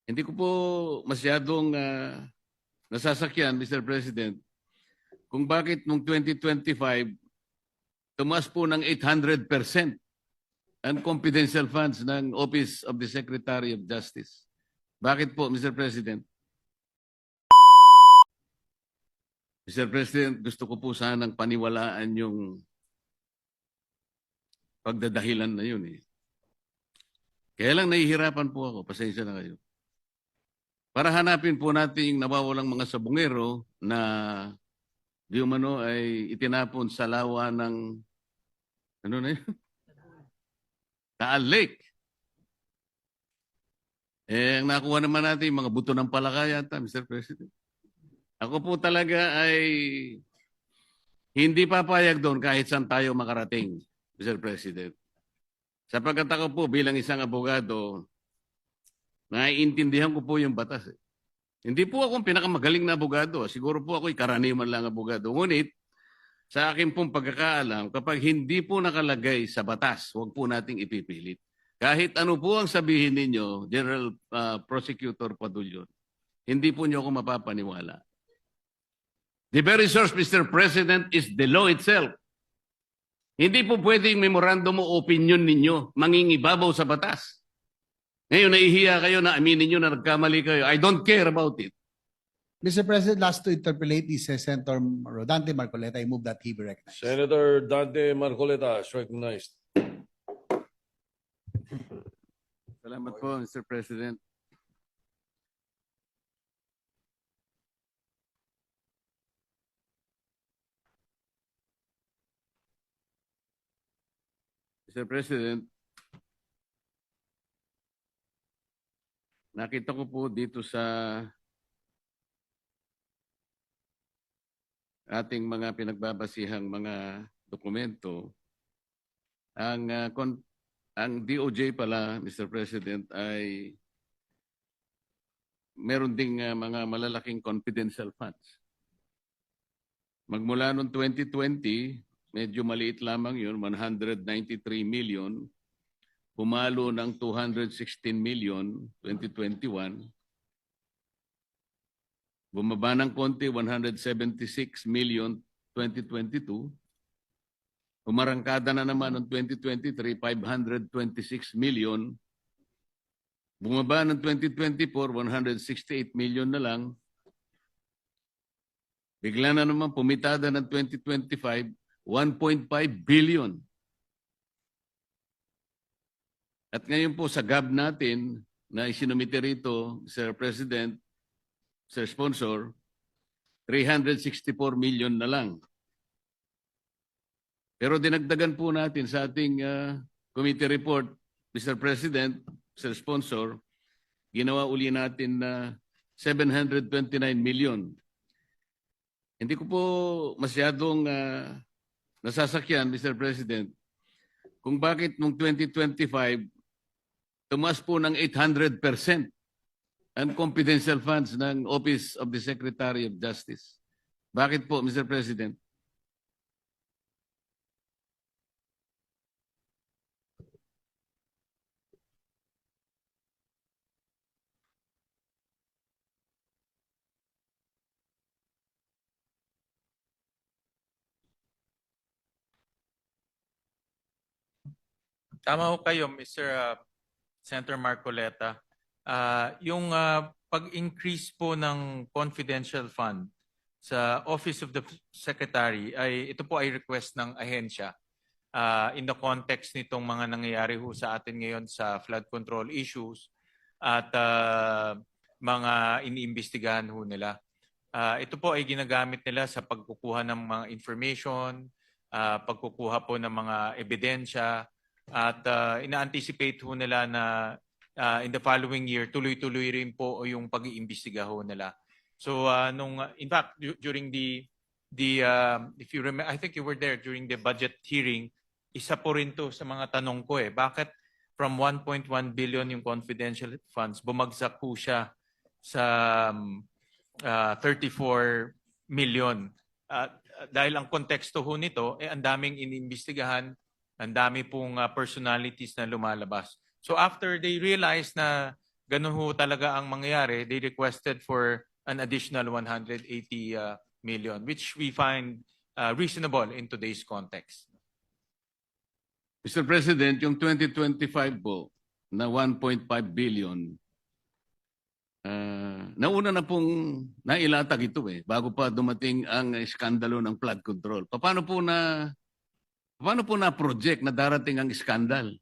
Hindi ko po masyadong nasasakyan, Mr. President, kung bakit noong 2025, tumaas po ng 800% ang confidential funds ng Office of the Secretary of Justice. Bakit po, Mr. President? Mr. President, gusto ko po sanang paniwalaan yung pagdadahilan na yun eh. Kaya lang nahihirapan po ako, pasensya na kayo. Para hanapin po natin yung nawawalang mga sabungero na di umano ay itinapon sa lawa ng ano na yun? Taal Lake. Eh, ang nakuha naman natin yung mga buto ng palaka yata, Mr. President. Ako po talaga ay hindi papayag doon kahit saan tayo makarating, Mr. President. Sapagkat ako po bilang isang abogado, naiintindihan ko po yung batas. Hindi po ako pinakamagaling na abogado. Siguro po ako'y karaniwan lang abogado. Ngunit, sa akin pong pagkakaalam, kapag hindi po nakalagay sa batas, huwag po nating ipipilit. Kahit ano po ang sabihin ninyo, General Prosecutor Padulyon, hindi po niyo ako mapapaniwala. The very source, Mr. President, is the law itself. Hindi po pwedeng memorandum o opinion ninyo mangingibabaw sa batas. Ngayon, nahihiya kayo na aminin nyo na nagkamali kayo. I don't care about it. Mr. President, last to interpolate is Senator Dante Marcoleta. I move that he be recognized. Senator Dante Marcoleta is recognized. Salamat po, Mr. President. Mr. President, nakita ko po dito sa ating mga pinagbabasihang mga dokumento, ang DOJ pala, Mr. President, ay meron ding mga malalaking confidential funds. Magmula noong 2020, medyo maliit lamang yun, 193 million. Pumalo ng 216 million, 2021. Bumaba ng konti, 176 million, 2022. Umarangkada na naman noong 2023, 526 million. Bumaba ng 2024, 168 million na lang. Bigla na naman pumitada ng 2025, 1.5 billion. At ngayon po sa GAB natin na isinumite rito, Sir President, Sir Sponsor, 364 million na lang. Pero dinagdagan po natin sa ating committee report, Mr. President, Sir Sponsor, ginawa uli natin na 729 million. Hindi ko po masyadong nasasakyan, Mr. President, kung bakit noong 2025, tumaas po ng 800% ang confidential funds ng Office of the Secretary of Justice. Bakit po, Mr. President? Tama ho kayo, Mr. Senator Marcoleta. Yung pag-increase po ng confidential fund sa Office of the Secretary, ito po ay request ng ahensya in the context nitong mga nangyayari ho sa atin ngayon sa flood control issues at mga iniimbestigahan ho nila. Ito po ay ginagamit nila sa pagkukuha ng mga information, pagkukuha po ng mga ebidensya, at ina-anticipate ho nila na in the following year, tuloy-tuloy rin po yung pag-iimbestiga ho nila. So, in fact, during if you remember, I think you were there during the budget hearing, isa po rin to sa mga tanong ko bakit from 1.1 billion yung confidential funds, bumagsak po siya sa 34 million. Dahil ang konteksto ho nito, ang daming iniimbestigahan, ang dami pong personalities na lumalabas. So after they realized na ganun ho talaga ang mangyayari, they requested for an additional 180 million, which we find reasonable in today's context. Mr. President, yung 2025 po na 1.5 billion, nauna na pong nailatag ito bago pa dumating ang iskandalo ng flood control. Paano po na project na darating ang iskandal?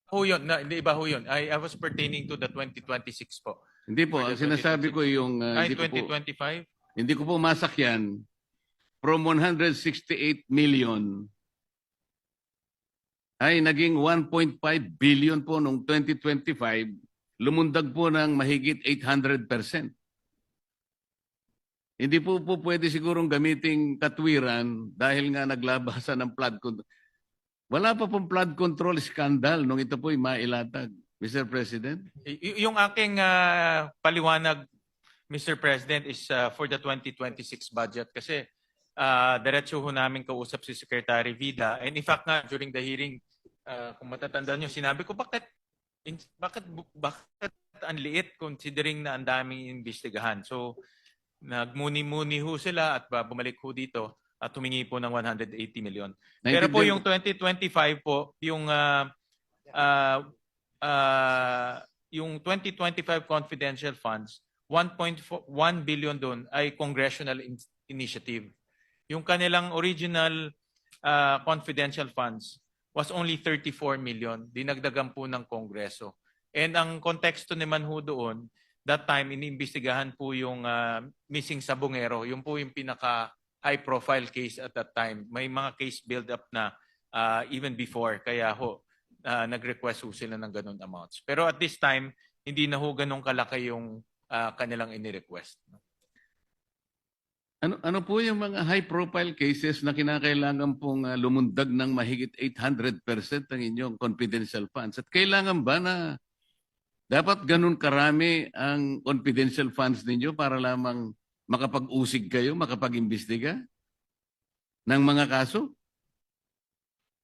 Ho yun, hindi ba ho yun? I was pertaining to the 2026 po. Hindi po, ang sinasabi ko yung Ay, hindi ko po, 2025? hindi ko po masakyan from 168 million ay naging 1.5 billion po noong 2025, lumundag po ng mahigit 800%. Hindi po pwede sigurong gamiting katwiran dahil nga naglabasan ng flood control. Wala pa pong flood control scandal nung ito po'y mailatag, Mr. President. Yung aking paliwanag, Mr. President, is for the 2026 budget kasi diretso ho namin kausap si Secretary Vida. And in fact nga, during the hearing, kung matatandaan nyo, sinabi ko, bakit ang liit considering na ang daming imbestigahan? So, nagmuni-muni ho sila at bumalik ho dito at humingi po ng 180 million. Pero po yung 2025 po, yung 2025 confidential funds, 1.1 billion doon ay congressional initiative. Yung kanilang original confidential funds was only 34 million. Dinagdagan po ng Kongreso. And ang konteksto naman ho doon, that time, iniimbestigahan po yung missing sabongero. Yung po yung pinaka high profile case at that time. May mga case build up na even before. Kaya ho, nag-request ho sila ng ganun amounts. Pero at this time, hindi na ho ganun kalaki yung kanilang ini-request. Ano po yung mga high-profile cases na kinakailangan pong lumundag ng mahigit 800% ng inyong confidential funds? At kailangan ba na dapat ganun karami ang confidential funds ninyo para lamang makapag-usig kayo, makapag-imbestiga ng mga kaso?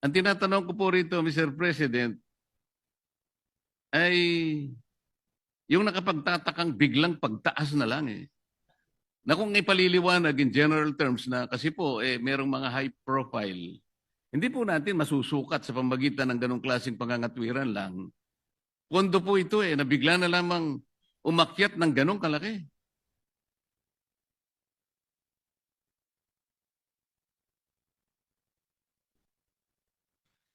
Ang tinatanong ko po rito, Mr. President, ay yung nakapagtatakang biglang pagtaas na lang na kung ipaliliwanag in general terms na kasi po merong mga high profile, hindi po natin masusukat sa pamagitan ng ganong klaseng pangangatwiran lang. Pondo po ito na bigla na lamang umakyat ng ganong kalaki.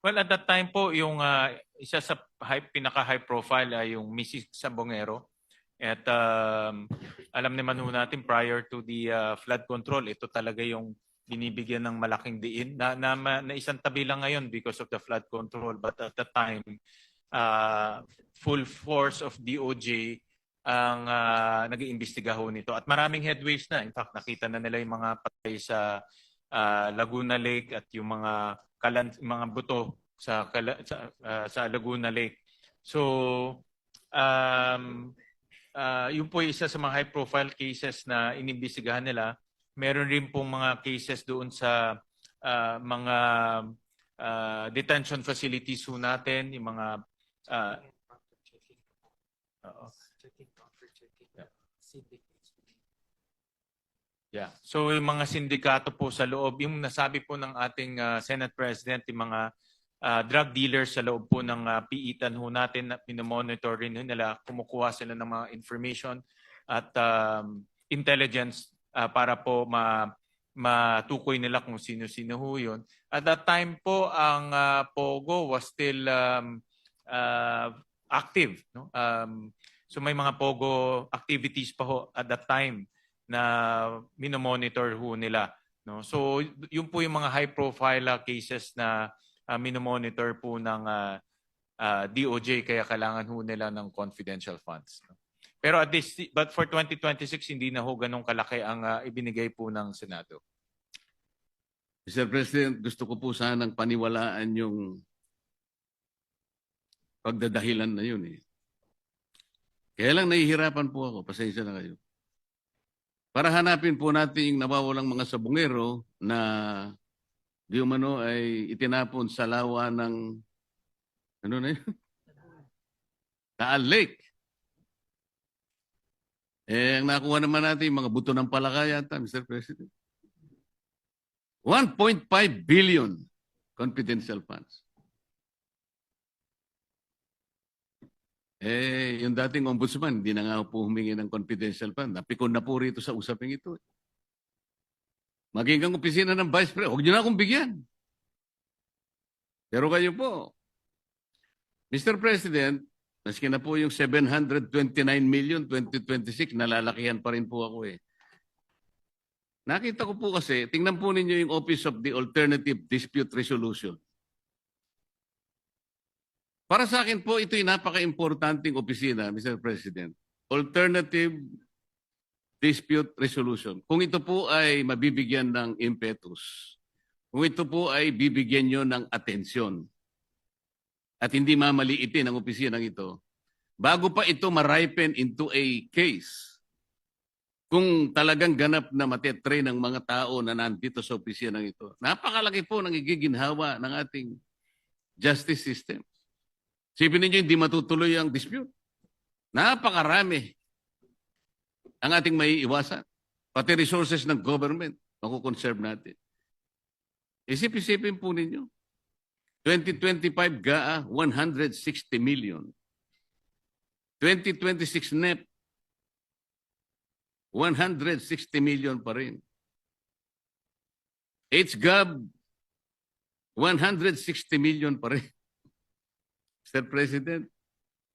Well, at that time po, yung isa sa pinaka-high profile ay yung Mrs. Sabongero. At alam naman ho natin prior to the flood control, ito talaga yung binibigyan ng malaking diin na isang tabi lang ngayon because of the flood control. But at that time, full force of DOJ ang nag-iimbestiga ho nito. At maraming headways na. In fact, nakita na nila yung mga patay sa Laguna Lake at yung mga buto sa Laguna Lake. So, yun po isa sa mga high-profile cases na inimbestigahan nila. Meron rin pong mga cases doon sa mga detention facilities ho natin, yung mga yeah. So yung mga sindikato po sa loob, yung nasabi po ng ating Senate President, yung mga drug dealers sa loob po ng piitan ho natin na pinomonitor rin nila, kumukuha sila ng mga information at intelligence para po matukoy nila kung sino-sino ho yun. At that time po, ang POGO was still active. No? So may mga POGO activities pa ho at that time na minomonitor ho nila. No? So yun po yung mga high-profile cases na minomonitor po ng DOJ kaya kailangan ho nila ng confidential funds. Pero but for 2026 hindi na ho ganun kalaki ang ibinigay po ng Senado. Mr. President, gusto ko po sanang paniwalaan yung pagdadahilan na yun Kaya lang nahihirapan po ako, pasensya na kayo. Para hanapin po natin yung nawawalang mga sabungero na di umano ay itinapon sa lawa ng ano na yun? Taal Lake. Ang nakuha naman natin, mga buto ng palaka yata, Mr. President. 1.5 billion confidential funds. Yung dating ombudsman, hindi na nga po humingi ng confidential fund. Napikon na po rito sa usaping ito. Maging ang opisina ng Vice President, huwag niyo na akong bigyan. Pero kayo po, Mr. President, maski na po yung 729 million 2026, nalalakihan pa rin po ako eh. Nakita ko po kasi, tingnan po ninyo yung Office of the Alternative Dispute Resolution. Para sa akin po, ito'y napaka-importanting opisina, Mr. President. Alternative Dispute Resolution. Kung ito po ay mabibigyan ng impetus, kung ito po ay bibigyan nyo ng atensyon, at hindi mamaliitin ang opisinang ito, bago pa ito ma-ripen into a case, kung talagang ganap na matetre ng mga tao na nandito sa opisinang ito, napakalaki po ng igiginhawa ng ating justice system. Sipin ninyo, hindi matutuloy ang dispute. Napakarami ang ating maiiwasan. Pati resources ng government, makukonserve natin. Isip-isipin po ninyo. 2025 GAA, 160 million. 2026 NEP, 160 million pa rin. HGAB, 160 million pa rin. Mr. President,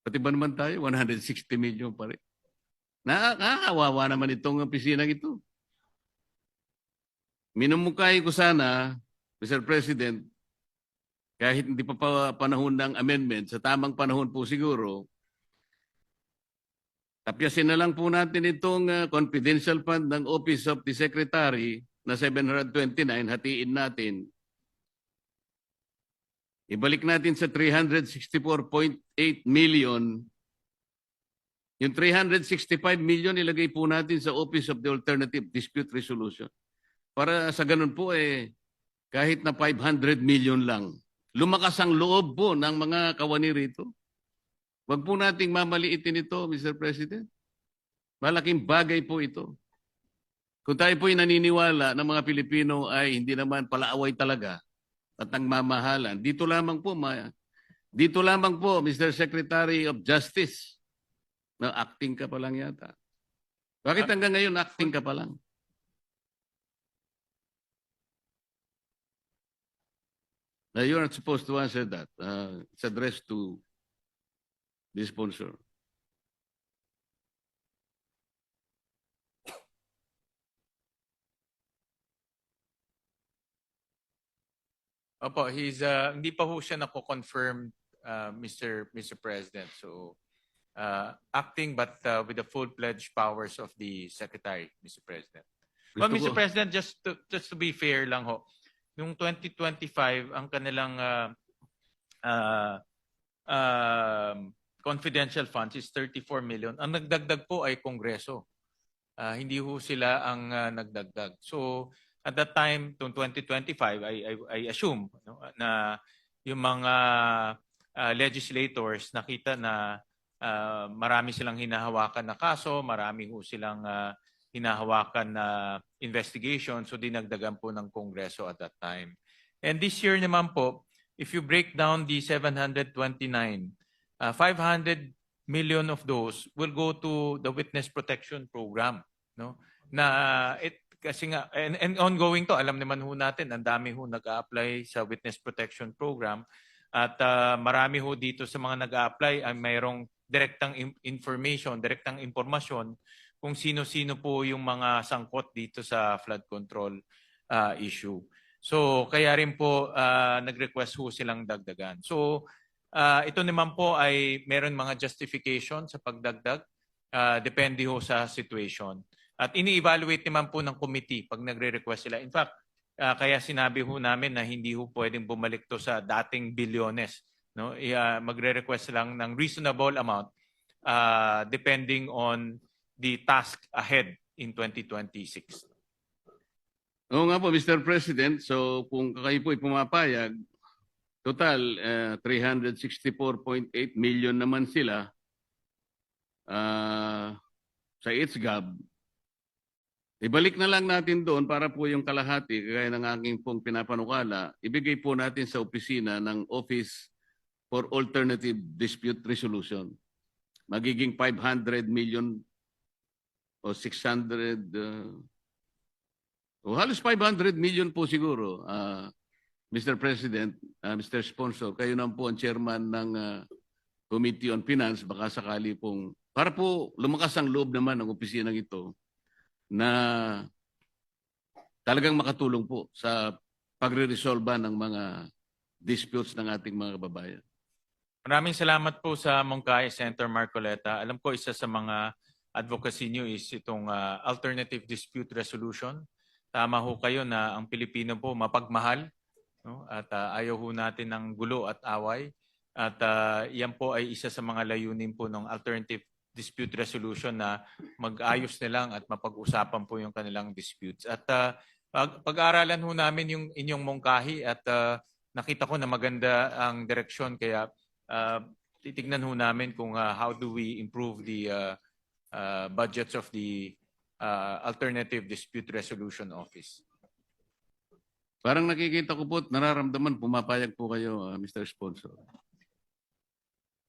pati ba naman tayo, 160 million pa rin. Nakakawawa naman itong opisinang ito. Minumukay ko sana, Mr. President, kahit hindi pa panahon ng amendment, sa tamang panahon po siguro, tapyasin na lang po natin itong confidential fund ng Office of the Secretary na 729, hatiin natin. Ibalik natin sa 364.8 million. Yung 365 million ilagay po natin sa Office of the Alternative Dispute Resolution. Para sa ganun po kahit na 500 million lang. Lumakas ang loob po ng mga kawani rito. Huwag po nating mamaliitin ito, Mr. President. Malaking bagay po ito. Kung tayo po'y naniniwala ng mga Pilipino ay hindi naman palaaway talaga at ang mamahalan, dito lamang po, Mr. Secretary of Justice, na acting ka pa lang yata. Bakit hanggang ngayon acting ka pa lang? Now, you're not supposed to answer that. It's addressed to the sponsor. Opo, hindi pa ho siya nako-confirm, Mr. President. So, acting but with the full-fledged powers of the Secretary, Mr. President. Well, Gusto Mr. ko- President, just to be fair lang ho, yung 2025, ang kanilang confidential funds is 34 million. Ang nagdagdag po ay Kongreso. Hindi ho sila ang nagdagdag. So, at that time, noong 2025, I assume na yung mga legislators nakita na marami silang hinahawakan na kaso, marami ho silang hinahawakan na investigation, so dinagdagan po ng Kongreso at that time. And this year naman po, if you break down the 729, 500 million of those will go to the Witness Protection Program, no? Kasi nga, and ongoing to, alam naman ho natin, ang dami ho nag-a-apply sa Witness Protection Program at marami ho dito sa mga nag-a-apply ay mayroong direktang information, direktang impormasyon kung sino-sino po yung mga sangkot dito sa flood control issue. So, kaya rin po nag-request ho silang dagdagan. So, ito naman po ay meron mga justification sa pagdagdag, depende ho sa situation. At ini-evaluate naman po ng committee pag nagre-request sila. In fact, kaya sinabi ho namin na hindi ho pwedeng bumalik to sa dating bilyones. No? Magre-request lang ng reasonable amount depending on the task ahead in 2026. Oo nga po, Mr. President. So kung kayo po ay pumapayag, total 364.8 million naman sila. sa ITSGAB, ibalik na lang natin doon para po yung kalahati, kagaya ng aking pong pinapanukala, ibigay po natin sa opisina ng Office for Alternative Dispute Resolution. Magiging 500 million o 600, o halos 500 million po siguro. Mr. President, Mr. Sponsor, kayo naman po ang chairman ng Committee on Finance, baka sakali pong, para po lumakas ang loob naman ng opisinang ito na talagang makatulong po sa pagre-resolve ng mga disputes ng ating mga kababayan. Maraming salamat po sa Mongkay, Senator Marcoleta. Alam ko isa sa mga advocacy niyo is itong alternative dispute resolution. Tama ho kayo na ang Pilipino po mapagmahal, no? At ayaw ho natin ng gulo at away. At yan po ay isa sa mga layunin po ng alternative dispute resolution na mag-ayos na lang at mapag-usapan po yung kanilang disputes. At pag-aaralan ho namin yung inyong mungkahi at nakita ko na maganda ang direksyon kaya titignan ho namin kung how do we improve the budgets of the Alternative Dispute Resolution Office. Parang nakikita ko po at nararamdaman, pumapayag po kayo, Mr. Sponsor.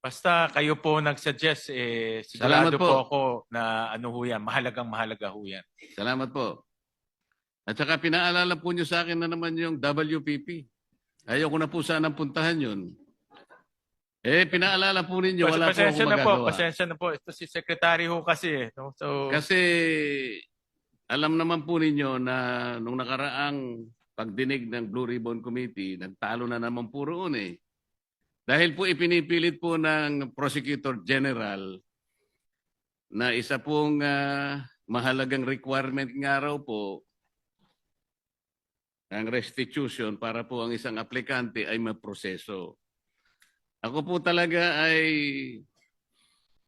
Basta kayo po nag-suggest, sigurado Salamat po. po ako na ano ho yan, mahalaga ho yan. Salamat po. At saka pinaalala po nyo sa akin na naman yung WPP. Ayaw ko na po sanang puntahan yun. Pinaalala po ninyo, wala po Pasensya akong na po, magagawa. pasensya na po. Ito si Secretary ho kasi. No? So, Kasi alam naman po ninyo na nung nakaraang pagdinig ng Blue Ribbon Committee, nagtalo na naman po roon eh. Dahil po ipinipilit po ng Prosecutor General na isa pong mahalagang requirement nga raw po ang restitution para po ang isang aplikante ay maproseso. Ako po talaga ay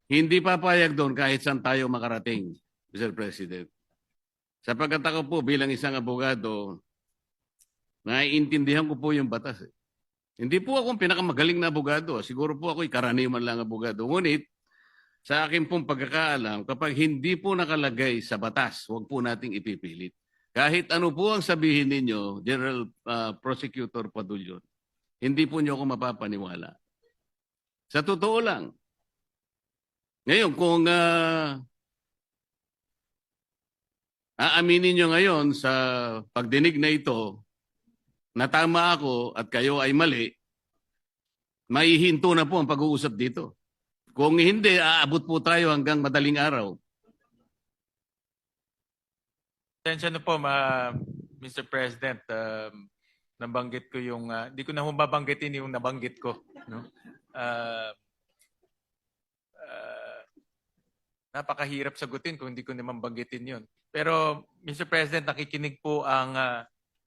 hindi papayag doon kahit saan tayo makarating, Mr. President. Sapagkat ako po bilang isang abogado, naiintindihan ko po yung batas. Hindi po ako ang pinakamagaling na abogado. Siguro po ako'y karaniwan lang abogado. Ngunit, sa akin pong pagkakaalam, kapag hindi po nakalagay sa batas, huwag po nating ipipilit. Kahit ano po ang sabihin ninyo, General Prosecutor Padulyon, hindi po niyo ako mapapaniwala. Sa totoo lang. Ngayon, kung aaminin niyo ngayon sa pagdinig na ito, na tama ako at kayo ay mali, maihinto na po ang pag-uusap dito. Kung hindi, aabot po tayo hanggang madaling araw. pasensya na po, Mr. President. Nabanggit ko yung, di ko na mabanggitin yung nabanggit ko. No? Napakahirap sagutin kung hindi ko naman banggitin yun. Pero, Mr. President, nakikinig po ang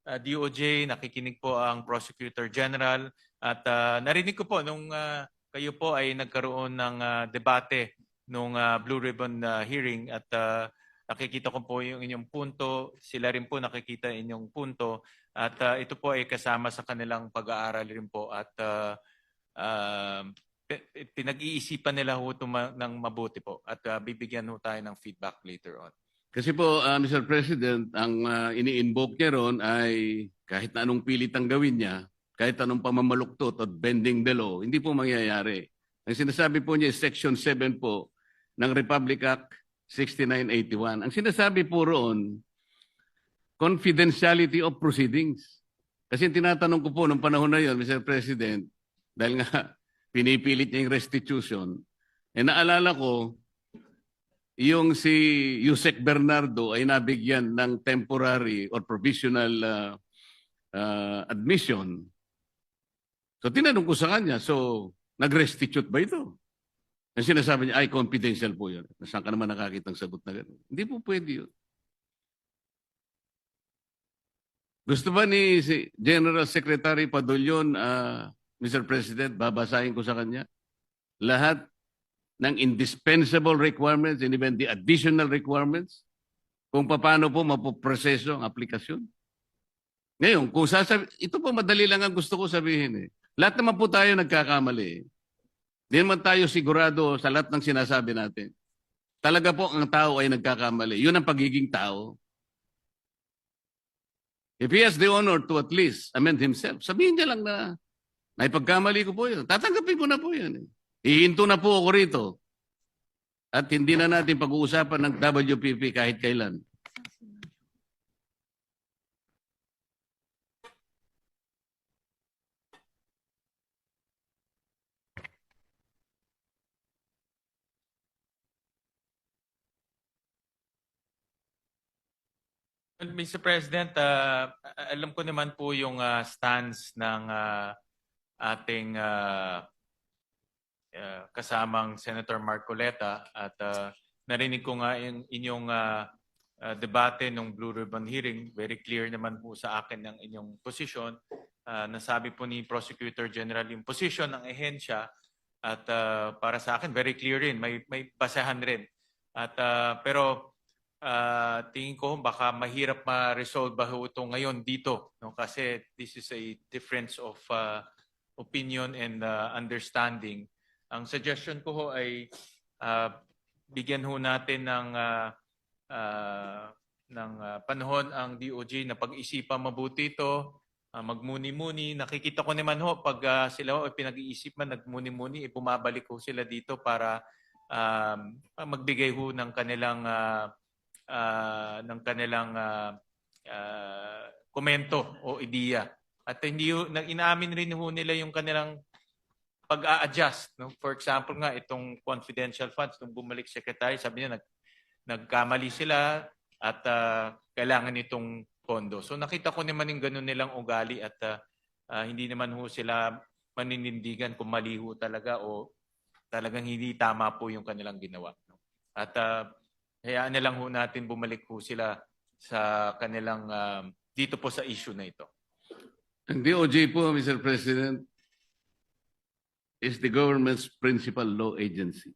DOJ, nakikinig po ang Prosecutor General at narinig ko po nung kayo po ay nagkaroon ng debate nung Blue Ribbon hearing at nakikita ko po yung inyong punto, sila rin po nakikita inyong punto at ito po ay kasama sa kanilang pag-aaral rin po at pinag-iisipan nila ho ito ng mabuti po at bibigyan ho tayo ng feedback later on. Kasi po, Mr. President, ang ini-invoke niya ron ay kahit na anong pilit ang gawin niya, kahit anong pamamaluktot at bending the law, hindi po mangyayari. Ang sinasabi po niya is Section 7 po ng Republic Act 6981. Ang sinasabi po roon, confidentiality of proceedings. Kasi tinatanong ko po nung panahon na yon, Mr. President, dahil nga pinipilit niya yung restitution, naalala ko, yung si Yusek Bernardo ay nabigyan ng temporary or provisional admission. So tinanong ko sa kanya, so nag-restitute ba ito? Ang sinasabi niya, ay confidential po yun. Saan ka naman nakakitang sagot na gano'n? Hindi po pwede yun. Gusto ba ni General Secretary Padulyon, Mr. President, babasahin ko sa kanya? Lahat ng indispensable requirements and even the additional requirements kung paano po mapoproseso ang aplikasyon. Ngayon, kung ito po madali lang ang gusto ko sabihin eh. Lahat naman po tayo nagkakamali eh. Di naman tayo sigurado sa lahat ng sinasabi natin. talaga po ang tao ay nagkakamali. Yun ang pagiging tao. If he has the honor to at least amend himself, sabihin niya lang na naipagkamali ko po yun. Tatanggapin ko na po yun. Hihinto na po ako rito. At hindi na natin pag-uusapan ng WPP kahit kailan. Well, Mr. President, alam ko naman po yung stance ng ating kasamang Senator Marcoleta at narinig ko nga yung inyong debate ng Blue Ribbon hearing. Very clear naman po sa akin ang inyong posisyon. Nasabi po ni Prosecutor General yung posisyon ng ehensya at para sa akin very clear rin, may basehan rin. At pero tingin ko baka mahirap ma-resolve ba ito ngayon dito, no? Kasi this is a difference of opinion and understanding. Ang suggestion ko ho ay bigyan ho natin ng panahon ang DOJ na pag-isipan mabuti ito, magmuni-muni. Nakikita ko naman ho pag sila ho pinag-iisip man, nagmuni-muni, bumabalik ho sila dito para magbigay ho ng kanilang komento o ideya. At hindi inaamin rin ho nila yung kanilang pag-a-adjust. No? For example nga, itong confidential funds, nung bumalik secretary, sabi niya nagkamali sila at kailangan itong pondo. So nakita ko naman yung ganun nilang ugali at hindi naman ho sila maninindigan kung mali ho talaga o talagang hindi tama po yung kanilang ginawa. No? At hayaan na lang ho natin bumalik ho sila sa kanilang dito po sa issue na ito. Ang DOJ po, Mr. President, is the government's principal law agency.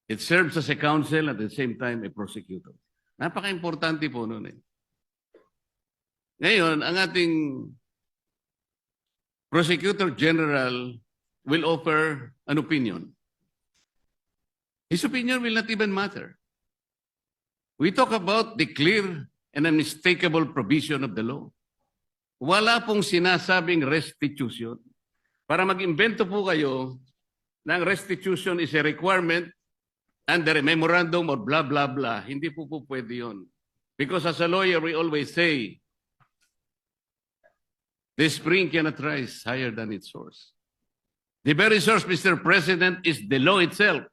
It serves as a counsel at the same time a prosecutor. Napaka-importante po nun eh. Ngayon, ang ating Prosecutor General will offer an opinion. His opinion will not even matter. We talk about the clear and unmistakable provision of the law. Wala pong sinasabing restitution. Para mag-imbento po kayo ng restitution is a requirement under a memorandum or blah, blah, blah. Hindi po pwede yun. Because as a lawyer, we always say, the spring cannot rise higher than its source. The very source, Mr. President, is the law itself.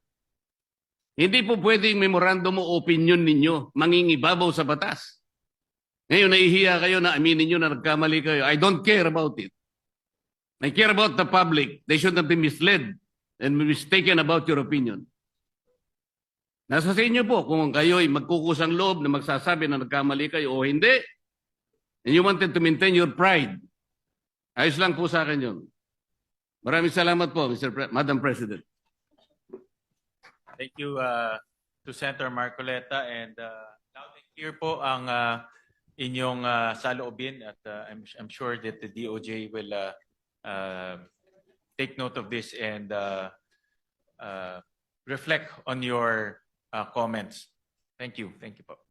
Hindi po pwede yung memorandum o opinion ninyo mangingibabaw sa batas. Ngayon, nahihiya kayo na aminin nyo na nagkamali kayo. I don't care about it. I care about the public. They should not be misled and mistaken about your opinion. Nasa sa inyo po kung kayo ay magkukusang loob na magsasabi na nagkamali kayo o hindi. And you wanted to maintain your pride. Ayos lang po sa akin yun. Maraming salamat po, Madam President. Thank you to Senator Marcoleta and loud and clear po ang inyong saloobin at I'm sure that the DOJ will take note of this and reflect on your comments. Thank you. Thank you po.